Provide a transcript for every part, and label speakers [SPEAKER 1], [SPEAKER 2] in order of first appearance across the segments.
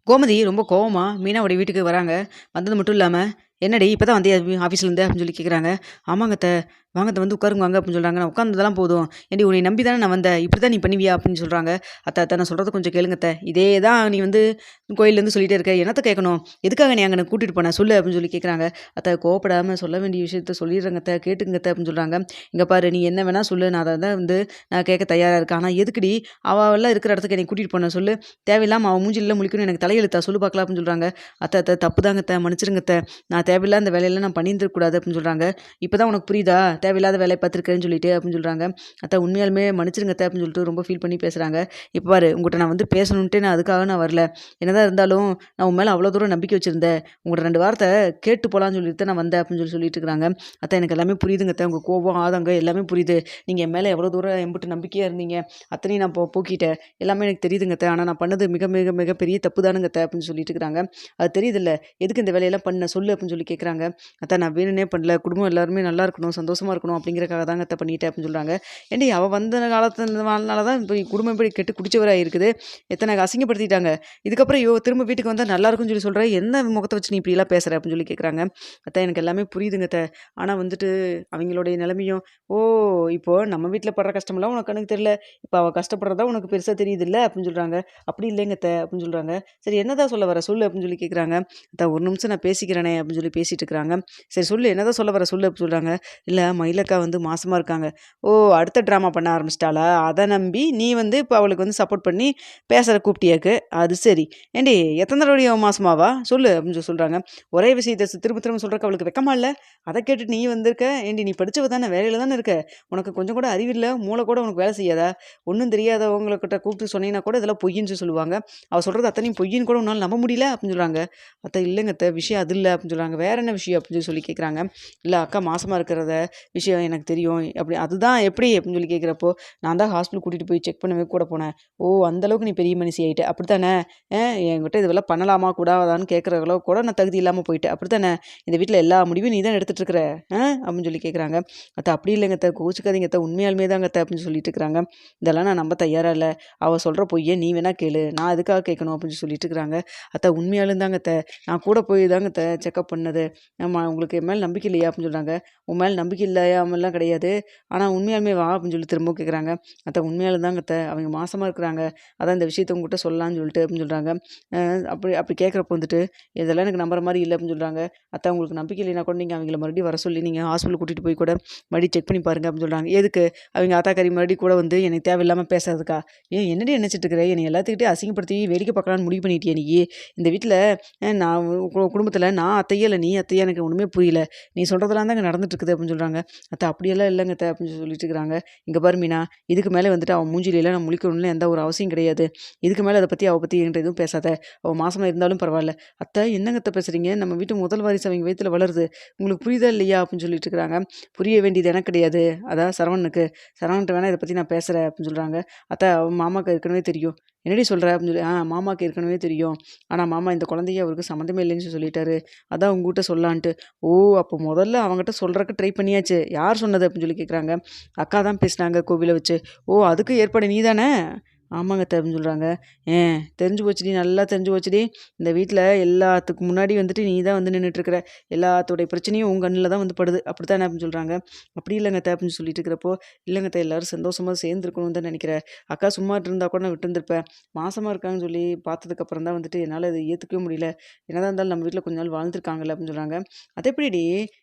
[SPEAKER 1] கோமதி ரொம்ப கோவமா மீனாவோட வீட்டுக்கு வராங்க. வந்தது மட்டும் இல்லாம, "என்னடி இப்பதான் வந்தியா ஆஃபீஸ்லேருந்து?" அப்படின்னு சொல்லி கேட்குறாங்க. "ஆமாங்க அத்த. வாங்க அத்த வந்து உட்காருங்க வாங்க" அப்படின்னு சொல்றாங்க. "நான் உட்கார்ந்ததெல்லாம் போதும். ஏன்டி உன்னைய நம்பி தானே நான் வந்தேன். இப்படிதான் நீ பண்ணுவியா?" அப்படின்னு சொல்றாங்க. "அத்த நான் சொல்றத கொஞ்சம் கேளுங்க அத்த. இதே தான் நீ வந்து கோயில்லேருந்து சொல்லிட்டே இருக்க. என்னத்த கேட்கணும்? எதுக்காக நீ அங்கன கூட்டிட்டு போன? சொல்லு" அப்படின்னு சொல்லி கேட்குறாங்க. "அத்த கோவப்படாம சொல்ல வேண்டிய விஷயத்த சொல்லிடுறேங்க அத்த. கேட்டுக்கங்க அத்த" அப்படின்னு சொல்றாங்க. "இங்க பாரு நீ என்ன வேணா சொல்லு. நான் அத தான் வந்து நான் கேட்க தயாரா இருக்கேன். ஆனா எதுக்குடி அவலாம் இருக்கிற இடத்துக்கு என்னைய கூட்டிட்டு போன சொல்லு? தேவையில்லாம அவ மூஞ்சிலலாம் முழிக்கணும்னு எனக்கு தலையெழுத்தா? சொல்லு பார்க்கலாம்" அப்படின்னு சொல்றாங்க. "அத்த தப்புதாங்க அத்த. மன்னிச்சிடுங்க அத்த. நான் தேவையில்லாத இந்த வேலையெல்லாம் நான் பண்ணியிருந்திருக்க கூடாது" அப்படின்னு சொல்றாங்க. "இப்பதான் உனக்கு புரியுதா? தேவையில்லாத வேலைய பார்த்துருக்கேன்னு சொல்லிட்டு" அப்படின்னு சொல்றாங்க. "அத்த உண்மையாலுமே மன்னிச்சிடுங்க அத்த" அப்படின்னு சொல்லிட்டு ரொம்ப ஃபீல் பண்ணி பேசுறாங்க. "இப்ப பாரு உன்கிட்ட நான் வந்து பேசணுன்ட்டே நான் அதுக்காக நான் வரல. என்னதான் இருந்தாலும் நான் உன் மேல அவ்வளோ தூரம் நம்பிக்கை வச்சிருந்தேன். உங்கள்ட்ட 2 வார்த்தை கேட்டு போலான்னு சொல்லிட்டு தான் நான் வந்தேன்" அப்படின்னு சொல்லிட்டு இருக்காங்க. "அத்த எனக்கு எல்லாமே புரியுதுங்க அத்த. உங்க கோவம், ஆதங்கம் எல்லாமே புரியுது. நீங்க என் மேல எவ்வளோ தூரம் எம்புட்டு நம்பிக்கையா இருந்தீங்க. அத்தனையும் நான் போக்கிட்டேன். எல்லாமே எனக்கு தெரியுதுங்க அத்த. ஆனா நான் பண்ணது மிக மிக மிகப்பெரிய தப்பு தானுங்க அத்த" அப்படின்னு சொல்லிட்டு இருக்கிறாங்க. "அது தெரியுதுல்ல. எதுக்கு இந்த வேலையெல்லாம் பண்ண சொல்லு" அப்படின்னு சொல்லி கேட்குறாங்க. "அத்த நான் வேணும்னே பண்ணல. குடும்பம் எல்லாருமே நல்லா இருக்கணும், சந்தோஷமா இருக்கணும் அப்படிங்கிறக்காக தாங்க அத்த பண்ணிட்டேன்" அப்படின்னு சொல்றாங்க. "ஏன்டி அவ வந்த காலத்துனால தான் இப்ப குடும்பம் இப்படி கெட்டு குடிச்சவரா இருக்குது. எத்தனை அசிங்கப்படுத்திட்டாங்க. இதுக்கப்புறம் திரும்ப வீட்டுக்கு வந்தா நல்லா இருக்கும்னு சொல்லி சொல்ற. என்ன முகத்த வச்சு நீ இப்படிலாம் பேசுற?" அப்படின்னு சொல்லி கேட்குறாங்க. "அத்த எனக்கு எல்லாமே புரியுதுங்க அத்த. ஆனா வந்துட்டு அவைங்களுடைய நிலைமையும் ஓ! இப்போ நம்ம வீட்ல படுற கஷ்டமெல்லாம் உனக்கு கண்ணுக்கு தெரியல. இப்ப அவ கஷ்டப்படுறதா உனக்கு பெருசா தெரியுதுல்ல?" அப்படின்னு சொல்றாங்க. "அப்படி இல்லைங்க அத்த" அப்படின்னு சொல்றாங்க. "சரி என்னதான் சொல்ல வர? சொல்லு" அப்படின்னு சொல்லி கேட்குறாங்க. "அத்த ஒரு நிமிஷம் நான் பேசிக்கிறேனே" அப்படின்னு சொல்லி பேசிட்டு இருக்கிறாங்க. "சரி சொல்லு என்னதான் சொல்ல வர? சொல்லு" அப்படின்னு சொல்றாங்க. "இல்ல மயிலக்கா வந்து மாசமா இருக்காங்க." "ஓ! அடுத்த ட்ராமா பண்ண ஆரம்பிச்சிட்டாளா? அத நம்பி நீ வந்து இப்ப அவளுக்கு வந்து சப்போர்ட் பண்ணி பேச கூப்பிட்டியாக்கு. அது சரி. ஏன்டி எத்தன தடவடி அவ மாசமாவா? சொல்லு" அப்படின்னு சொல்றாங்க. "ஒரே விஷயத்த திரும்ப திரும்ப சொல்றக்கு அவளுக்கு வெட்கமா இல்ல? அத கேட்டுட்டு நீ வந்திருக்க. ஏன்டி நீ படிச்சவ தானே, வேலையில தானே இருக்க. உனக்கு கொஞ்சம் கூட அறிவில்ல, மூளை கூட உனக்கு வேலை செய்யாதா? ஒண்ணும் தெரியாதவங்ககிட்ட கூப்பிட்டு சொன்னீங்கன்னா கூட இதெல்லாம் பொய்யின்னு சொல்லுவாங்க. அவ சொல்றது அத்தனையும் பொய்யின்னு கூட உன்னால நம்ப முடியல" அப்படின்னு சொல்றாங்க. "அத்த இல்லைங்க அத்த. விஷயம் அது இல்ல" அப்படின்னு சொல்றாங்க. "வேற என்ன விஷயம்?" அப்படின்னு சொல்லி கேட்குறாங்க. "இல்ல அக்கா மாசமா இருக்கிறத விஷயம் எனக்கு தெரியும். அப்படி அதுதான் எப்படி?" அப்படின்னு சொல்லி கேட்கிறப்போ, "நான் தான் ஹாஸ்பிட்டல் கூட்டிட்டு போய் செக் பண்ணவே கூட போனேன்." "ஓ! அந்த அளவுக்கு நீ பெரிய மனுஷி ஆயிட்ட. அப்படித்தானே? என்கிட்ட இதெல்லாம் பண்ணலாமா? கூடாதான்னு கேட்கிற அளவுக்கு கூட நான் தகுதி இல்லாம போயிட்டேன். அப்படித்தானே? இந்த வீட்ல எல்லா முடிவும் நீ தான் எடுத்துட்டு இருக்கிற. அப்படின்னு சொல்லி கேட்குறாங்க. "அத்த அப்படி இல்லைங்க அத்த. கோவிச்சுக்காதீங்க அத்த. உண்மையாலுமே தாங்க அத்த" அப்படின்னு சொல்லிட்டு இருக்கிறாங்க. "இதெல்லாம் நான் நம்ப தயாரா இல்ல. அவ சொல்ற பொய்ய நீ வேணா கேளு. நான் எதுக்காக கேட்கணும்?" அப்படின்னு சொல்லிட்டு இருக்கிறாங்க. "அத்த உண்மையாலும் தாங்க அத்த. நான் கூட போய் தாங்க அத்த செக்கப் பண்ணது. ஆமா உங்களுக்கு என் மேல நம்பிக்கை இல்லையா?" அப்படின்னு சொல்றாங்க. "உன் மேல நம்பிக்கை இல்லையாமலாம் கிடையாது. ஆனா உண்மையாலுமே வா" அப்படின்னு சொல்லி திரும்பவும் கேட்குறாங்க. "அத்த உண்மையாலும் தாங்க அத்த. அவங்க மாசமா இருக்கிறாங்க. அதான் இந்த விஷயத்த உங்ககிட்ட சொல்லலான்னு சொல்லிட்டு" அப்படின்னு சொல்றாங்க. அப்படி அப்படி கேட்குறப்போ வந்துட்டு, "இதெல்லாம் எனக்கு நம்புற மாரி இல்ல" அப்படின்னு சொல்றாங்க. "அத்த உங்களுக்கு நம்பிக்கை இல்லைனா கூட நீங்க அவங்கள மறுபடியும் வர சொல்லி நீங்க ஹாஸ்பிட்டல் கூட்டிட்டு போய் கூட மறுபடியும் செக் பண்ணி பாருங்க" அப்படின்னு சொல்றாங்க. "எதுக்கு? அவங்க ஆத்தாக்காரி மறுபடியும் கூட வந்து எனக்கு தேவையில்லாம பேசுறதுக்கா? என்னடி நினைச்சிட்டு இருக்கிற? என்னைய எல்லாத்துக்கிட்டயும் அசிங்கப்படுத்தி வேடிக்கை பார்க்கலான்னு முடிவு பண்ணிட்டியா நீயி? இந்த வீட்ல நான் குடும்பத்தில நான் அத்தையா இல்ல நீ அத்தையா எனக்கு ஒண்ணுமே புரியல. நீ சொல்றதெல்லாம் தாங்க நடந்துட்டு இருக்குது" அப்படின்னு சொல்றாங்க. "அத்த அப்படியெல்லாம் இல்லங்க அத்த" அப்படின்னு சொல்லிட்டு இருக்கிறாங்க. "இங்க பாரு மீனா, இதுக்கு மேல வந்துட்டு அவ மூஞ்சிலலாம் நான் முழிக்கணும்னு எந்த ஒரு அவசியம் கிடையாது. இதுக்கு மேல அவ பத்தி என்கிட்ட எதுவும் பேசாத. அவ மாசமா இருந்தாலும் பரவால்ல." "அத்தை என்னங்க அத்தை பேசுறீங்க? நம்ம வீட்டு முதல் வாரிசு அவங்க வயித்துல வளருது. உங்களுக்கு புரியுதா இல்லையா?" அப்படின்னு சொல்லிட்டு இருக்கிறாங்க. "புரிய வேண்டியது எனக்கு கிடையாது. அதான் சரவணனுக்கு. சரவணன்ட்ட வேணா இத பத்தி நான் பேசுறேன்" அப்படின்னு சொல்றாங்க. "அத்தை அவ மாமாக்கு ஏற்கனவே தெரியும்." "என்னடி சொல்ற?" அப்படின்னு சொல்லி, மாமாக்கு ஏற்கனவே தெரியும். ஆனா மாமா இந்த குழந்தைக்கு அவருக்கு சம்மந்தமே இல்லைன்னு சொல்லிட்டாரு. அதான் உங்ககிட்ட சொல்லலான்ட்டு." "ஓ! அப்போ முதல்ல அவங்கிட்ட சொல்றக்கு ட்ரை பண்ணியாச்சு. யார் சொன்னது?" அப்படின்னு சொல்லி கேட்குறாங்க. "அக்கா தான் பேசினாங்க கோவில வச்சு." "ஓ! அதுக்கு ஏற்பாடு நீ தானே?" "ஆமாங்க அத்த" அப்படின்னு சொல்றாங்க. தெரிஞ்சு போச்சுடி, நல்லா தெரிஞ்சு போச்சுடி. இந்த வீட்ல எல்லாத்துக்கு முன்னாடி வந்துட்டு நீ தான் வந்து நின்னுட்டுருக்கிற. எல்லாத்தோடைய பிரச்சனையும் உன் கண்ணுல தான் வந்து படுது. அப்படித்தானே?" அப்படின்னு சொல்றாங்க. "அப்படி இல்லங்க அத்த" அப்படின்னு சொல்லிட்டு இருக்கிறப்போ, "இல்லங்க அத்த எல்லாரும் சந்தோஷமா சேர்ந்துருக்கணும்னு தான் நெனைக்கிறேன். அக்கா சும்மா இருந்தா கூட நான் விட்டுருந்துருப்பேன். மாசமா இருக்காங்கன்னு சொல்லி பார்த்ததுக்கப்புறம் தான் வந்துட்டு என்னால அத ஏத்துக்கவே முடியல. என்னதான் இருந்தாலும் நம்ம வீட்ல கொஞ்ச நாள் வாழ்ந்துருக்காங்கல்ல" அப்படின்னு சொல்றாங்க. "அது எப்படிடி?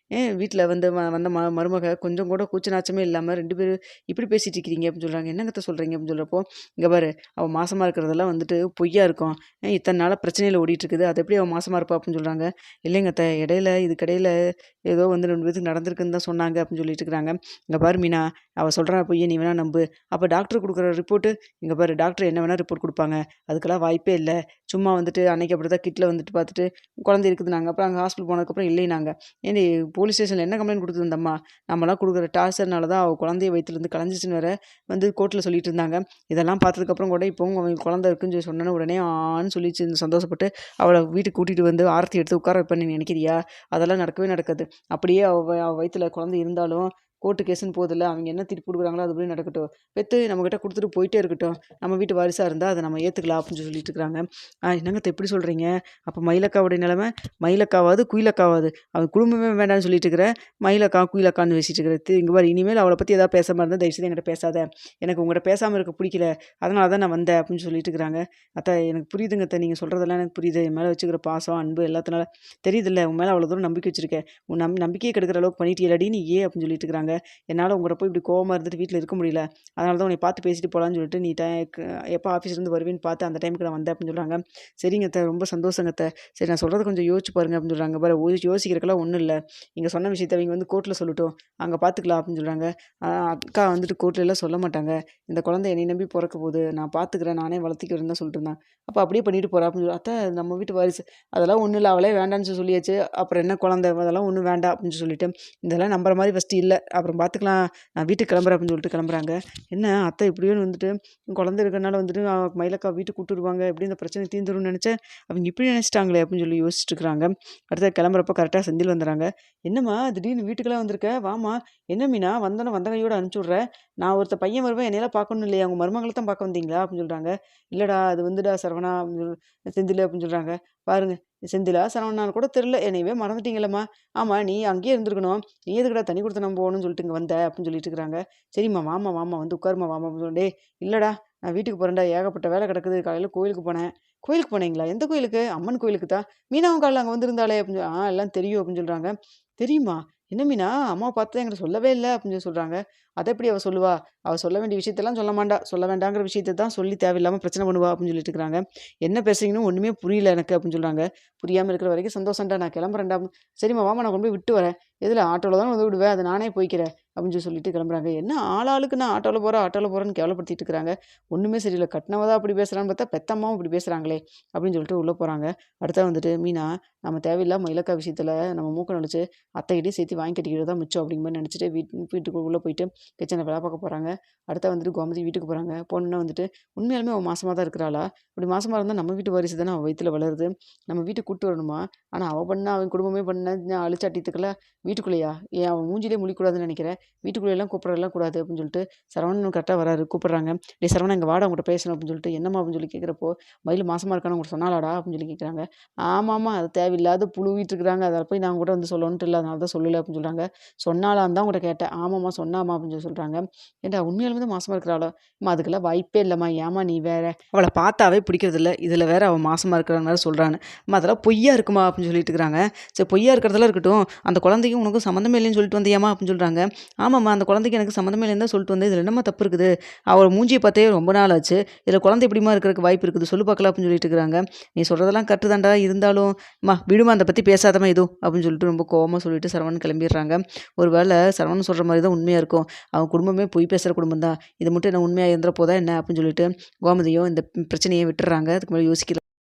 [SPEAKER 1] வீட்ல வந்து வந்த மருமக கொஞ்சம் கூட கூச்ச நாச்சமே இல்லாம 2 பேரும் இப்படி பேசிட்டு இருக்கிறீங்க?" அப்படின்னு சொல்றாங்க. "என்னங்க அத்த சொல்றீங்க?" அப்படின்னு சொல்றப்போ, "இங்க பாரு அவ மாசமா இருக்கிறதெல்லாம் வந்துட்டு பொய்யா இருக்கும். இத்தன நாளா பிரச்சனையில ஓடிட்டுருக்குது. அது எப்படி அவ மாசமா இருப்பா?" அப்படின்னு சொல்றாங்க. "இல்லைங்க அத்த இதுக்கிடையில ஏதோ வந்து 2 பேத்துக்கு நடந்திருக்குன்னு தான் சொன்னாங்க" அப்படின்னு சொல்லிட்டு இருக்கிறாங்க. "இங்க பாரு மீனா, அவ சொல்றா பொய்ய நீ வேணா நம்பு. அப்ப டாக்டர் குடுக்குற ரிப்போர்ட்டு, இங்க பாரு டாக்டர் என்ன வேணா ரிப்போர்ட் குடுப்பாங்க. அதுக்கெல்லாம் வாய்ப்பே இல்ல. சும்மா வந்துட்டு அன்னைக்கு அப்படிதான் கிட்ல வந்துட்டு பார்த்துட்டு குழந்தை இருக்குதுன்னாங்க. அப்புறம் அங்க ஹாஸ்பிட்டல் போனதுக்கப்புறம் இல்லைனாங்க. ஏன்டி போலீஸ் ஸ்டேஷன்ல என்ன கம்ப்ளைண்ட் குடுத்தது இந்த அம்மா? நம்மலாம் குடுக்குற டார்ச்சர்னால தான் அவ குழந்தைய வயித்துலருந்து கலஞ்சிச்சுன்னு வேற வந்து கோர்ட்ல சொல்லிட்டு இருந்தாங்க. இதெல்லாம் பார்த்ததுக்கப்புறம் கூட இப்பவும் அவங்களுக்கு குழந்தை இருக்குன்னு சொல்லி சொன்னோனே உடனே ஆன்னு சொல்லிச்சு சந்தோஷப்பட்டு, அவள வீட்டுக்கு கூட்டிட்டு வந்து ஆரத்தி எடுத்து உட்கார வைப்பேன்னு நீ நினைக்கிறியா? அதெல்லாம் நடக்கவே நடக்காது. அப்படியே அவ வயித்துல குழந்தை இருந்தாலும், கோர்ட்டு கேஸுன்னு போதில்ல, அவங்க என்ன தீர்ப்பு குடுக்குறாங்களோ அதுபடி நடக்கட்டும். பெத்து நம்மகிட்ட குடுத்துட்டு போயிட்டே இருக்கட்டும். நம்ம வீட்டு வாரிசா இருந்தா அத நம்ம ஏத்துக்கலாம் அப்படின்னு சொல்லிட்டு இருக்கிறாங்க. என்னங்க அத்த இப்படி சொல்றீங்க? அப்ப மயிலக்காவுடைய நிலைமை, மயிலக்காவாது, குயிலக்காவாது. அவ குடும்பமே வேண்டான்னு சொல்லிட்டு இருக்கிற, மயிலக்கா, குயிலக்கான்னு பேசிட்டு இருக்கிற. இங்க பாரு இனிமேல் அவள பத்தி ஏதாவது பேசாம இருந்தா தயவு செய்து என்கிட்ட பேசாத. எனக்கு உங்ககிட்ட பேசாம இருக்க புடிக்கல. அதனால தான் நான் வந்தேன் அப்படின்னு சொல்லிட்டு இருக்கிறாங்க. அத்த எனக்கு புரியுதுங்க அத்த. நீங்க சொல்றதெல்லாம் எனக்கு புரியுது. என் மேல வச்சுக்கிற பாசம், அன்பு எல்லாத்துனால தெரியுதுல்ல. உன் மேல அவ்வளோ தூரம் நம்பிக்கை வச்சிருக்கேன். உன் நம்பிக்கையே கெடுக்கிற அளவுக்கு பண்ணிட்டியேலடி நீ அப்படின்னு சொல்லிட்டு இருக்கிறாங்க. என்னால உங்கள்ட்ட போய் இப்படி கோவமா இருந்துட்டு வீட்ல இருக்க முடியல. அதனால தான் உன்னைய பார்த்து பேசிட்டு போலான்னு சொல்லிட்டு நீ எப்போ ஆஃபீஸ்லேருந்து வருவேன்னு பார்த்து அந்த டைமுக்கு நான் வந்தேன் அப்படின்னு சொல்றாங்க. சரிங்க அத்த. ரொம்ப சந்தோஷங்க அத்த. சரி நான் சொல்றத கொஞ்சம் யோசிச்சு பாருங்க அப்படின்னு சொல்றாங்க. பாரு யோசிக்கிறதுக்கெல்லாம் ஒண்ணும் இல்ல. நீங்க சொன்ன விஷயத்த அவங்க வந்து கோர்ட்ல சொல்லட்டும். அங்க பார்த்துக்கலாம் அப்படின்னு சொல்றாங்க. அக்கா வந்துட்டு கோர்ட்ல எல்லாம் சொல்ல மாட்டாங்க. இந்த குழந்தை என்னை நம்பி பொறக்க போகுது. நான் பார்த்துக்கிறேன். நானே வளர்த்திக்கிறேன்னு தான் சொல்லிட்டு இருந்தான். அப்ப அப்படியே பண்ணிட்டு போறா அப்படின்னு அத்த நம்ம வீட்டு வாரிசு. அதெல்லாம் ஒண்ணும் இல்ல. அவளே வேண்டான்னு சொல்லியாச்சு. அப்புறம் என்ன குழந்தை அதெல்லாம் ஒண்ணும் வேண்டாம் அப்படின்னு சொல்லிட்டு, இதெல்லாம் நம்புற மாரி ஃபர்ஸ்ட்டு இல்ல. அப்புறம் பார்த்துக்கலாம். நான் வீட்டுக்கு கிளம்புறேன் அப்படின்னு சொல்லிட்டு கிளம்புறாங்க. என்ன அத்தை இப்படியோன்னு வந்துட்டு குழந்தை இருக்கறனால வந்துட்டு மயிலக்கா வீட்டுக்கு கூட்டு வருவாங்க. எப்படி இந்த பிரச்சனை தீர்ந்துரும்னு நெனச்சேன். அவங்க இப்படி நெனச்சுட்டாங்களே அப்படின்னு சொல்லி யோசிச்சுட்டு இருக்கிறாங்க. அடுத்தது கிளம்புறப்ப கரெக்ட்டா செந்தில் வந்துறாங்க. என்னம்மா திடீர்னு வீட்டுக்கெல்லாம் வந்திருக்க? வாம்மா. என்ன மீனா வந்தோனே வந்த கையோட அனுப்பிச்சு விடுற? நான் ஒருத்த பையன் வருவேன் என்னையெல்லாம் பார்க்கணும் இல்லையா? உங்க மருமகள தான் பார்க்க வந்தீங்களா? அப்படின்னு சொல்றாங்க. இல்லடா அது வந்துடா சரவணா செந்திலு அப்படின்னு சொல்றாங்க. பாருங்க செந்திலா, சரவணான்னு கூட தெரியல. என்னையவே மறந்துட்டீங்களம்மா. ஆமா நீ அங்கேயே இருந்திருக்கணும். நீ எதுக்குடா தனி குடித்தனம் போகணும்னு சொல்லிட்டு இங்க வந்த? அப்படின்னு சொல்லிட்டு இருக்கிறாங்க. சரிம்மா வாம்மா, வாம்மா வந்து உட்காரும்மா வாம்மா அப்படின்னு சொல்லி, டேய் இல்லடா நான் வீட்டுக்கு போறேன்டா. ஏகப்பட்ட வேலை கிடக்குது. காலையில கோயிலுக்கு போனேன். கோயிலுக்கு போனீங்களா? எந்த கோயிலுக்கு? அம்மன் கோயிலுக்கு தான். மீனாவும் காலைல அங்க வந்திருந்தாளே அப்படின்னு எல்லாம் தெரியும் அப்படின்னு சொல்றாங்க. தெரியுமா? என்ன மீனா? அம்மாவ பார்த்து என்கிட்ட சொல்லவே இல்ல அப்படின்னு சொல்லி சொல்றாங்க. அத எப்படி அவ சொல்லுவா? அவ சொல்ல வேண்டிய விஷயத்தெல்லாம் சொல்ல மாட்டா. சொல்ல வேண்டாங்கிற விஷயத்த தான் சொல்லி தேவையில்லாம பிரச்சனை பண்ணுவா அப்படின்னு சொல்லிட்டு இருக்கிறாங்க. என்ன பேசுறீங்கன்னு ஒண்ணுமே புரியல எனக்கு அப்படின்னு சொல்றாங்க. புரியாம இருக்கிற வரைக்கும் சந்தோஷம்டா. நான் கிளம்புறேன்டா. சரிம்மா வாம்மா நான் கொண்டு போய் விட்டு வரேன். எதுல? ஆட்டோல தானே வந்து விடுவேன். அது நானே போய்க்கிறேன். அப்படின்னு சொல்லிட்டு கிளம்புறாங்க. என்ன ஆளாளுக்கு நான் ஆட்டோல போறேன்னு கேவலப்படுத்திட்டு இருக்கிறாங்க. ஒண்ணுமே சரியில்ல. கட்டினவ தான் அப்படி பேசுறான்னு பார்த்தா, பெத்தம்மாவும் இப்படி பேசுறாங்களே! அப்படின்னு சொல்லிட்டு உள்ள போறாங்க. அடுத்தது வந்துட்டு மீனா, நம்ம தேவையில்லாம மயிலக்கா விஷயத்துல நம்ம மூக்க நுழைச்சு அத்தைகிட்டயும் சேர்த்து வாங்கி கட்டிக்கிறது தான் மிச்சம் அப்படிங்கிற மாரி நெனச்சுட்டு வீட்டுக்கு உள்ள போயிட்டு கிச்சன்ல வேல பார்க்க போறாங்க. அடுத்தது வந்துட்டு கோமதி வீட்டுக்கு போறாங்க. போனோனே வந்துட்டு உண்மையாலுமே அவ மாசமா தான் இருக்கிறாளா? அப்படி மாசமா இருந்தா நம்ம வீட்டு வாரிசு தானே அவ வயித்துல வளருது. நம்ம வீட்டுக்கு கூட்டு வரணுமா? ஆனா அவ பண்ணா, அவன் குடும்பமே பண்ண அழிச்சாட்டியத்துக்கெல்லாம் வீட்டுக்குள்ளேயா? ஏன் அவன் மூஞ்சிலயே முழிக்கக்கூடாதுன்னு நெனைக்கிறேன். வீட்டுக்குள்ளேலாம் கூப்பிடலாம் கூடாது அப்படின்னு சொல்லிட்டு சரவணன் கரெக்ட்டா வராரு. கூப்பிடுறாங்க. "டேய் சரவணா இங்க வாடா உன்கிட்ட பேசணும்" அப்படின்னு சொல்லிட்டு, "என்னம்மா?" அப்படின்னு சொல்லி கேட்கிறப்போ, "மயிலு மாசமா இருக்கான்னு உன்கிட்ட சொன்னாளாடா?" அப்படின்னு சொல்லி கேட்குறாங்க. "ஆமாம்மா. அது தேவையில்லாத புழுவிட்டு இருக்கிறாங்க. அத போய் நான் உன்கிட்ட வந்து சொல்லணுன்ட்டு இல்ல. அதனால தான் சொல்லல" அப்படின்னு சொல்றாங்க. "சொன்னாளான்னு தான் உன்கிட்ட கேட்டேன்." "ஆமாம்மா சொன்னாம்மா" அப்படின்னு சொல்லி சொல்றாங்க. "ஏன்டா உண்மையாலுமே தான் மாசமா இருக்கிறாளா?" "அம்மா அதுக்கெல்லாம் வாய்ப்பே இல்லம்மா. ஏம்மா நீ வேற? அவள பார்த்தாவே பிடிக்கிறதில்ல. இதுல வேற அவ மாசமா இருக்கிறான்னு வேற சொல்றான்னு." "அம்மா அதெல்லாம் பொய்யா இருக்குமா?" அப்படின்னு சொல்லிட்டு இருக்கிறாங்க. "சரி பொய்யா இருக்கிறதெல்லாம் இருக்கட்டும். அந்த குழந்தைக்கும் உனக்கும் சம்மந்தமே இல்லைன்னு சொல்லிட்டு வந்தியாம்மா?" அப்படின்னு சொல்றாங்க. "ஆமாம்மா அந்த குழந்தைக்கு எனக்கு சம்மந்தமே இல்லைன்னு தான் சொல்லிட்டு வந்தேன். இதில என்னம்மா தப்பு இருக்குது? அவ மூஞ்சிய பார்த்தே ரொம்ப நாள் ஆச்சு. இதில குழந்தை எப்படிம்மா இருக்கிறதுக்கு வாய்ப்பு இருக்குது? சொல்லு பார்க்கலாம்" அப்படின்னு சொல்லிட்டு இருக்கிறாங்க. "நீ சொல்றதெல்லாம் கரெக்ட்டு தான்டா. இருந்தாலும் அம்மா விடும்மா அத பத்தி பேசாதம்மா எதுவும்" அப்படின்னு சொல்லிட்டு ரொம்ப கோவமா சொல்லிட்டு சரவணன் கிளம்பிடுறாங்க. ஒரு வேள சரவணன் சொல்ற மாரி தான் உண்மையா இருக்கும். அவங்க குடும்பமே பொய் பேசுற குடும்பம் தான். இது மட்டும் என்ன உண்மையா இருந்துற போதா என்ன அப்படின்னு சொல்லிட்டு கோமதியும் இந்த பிரச்சனைய விட்டுர்றாங்க. அதுக்கு மேல யோசிக்கல.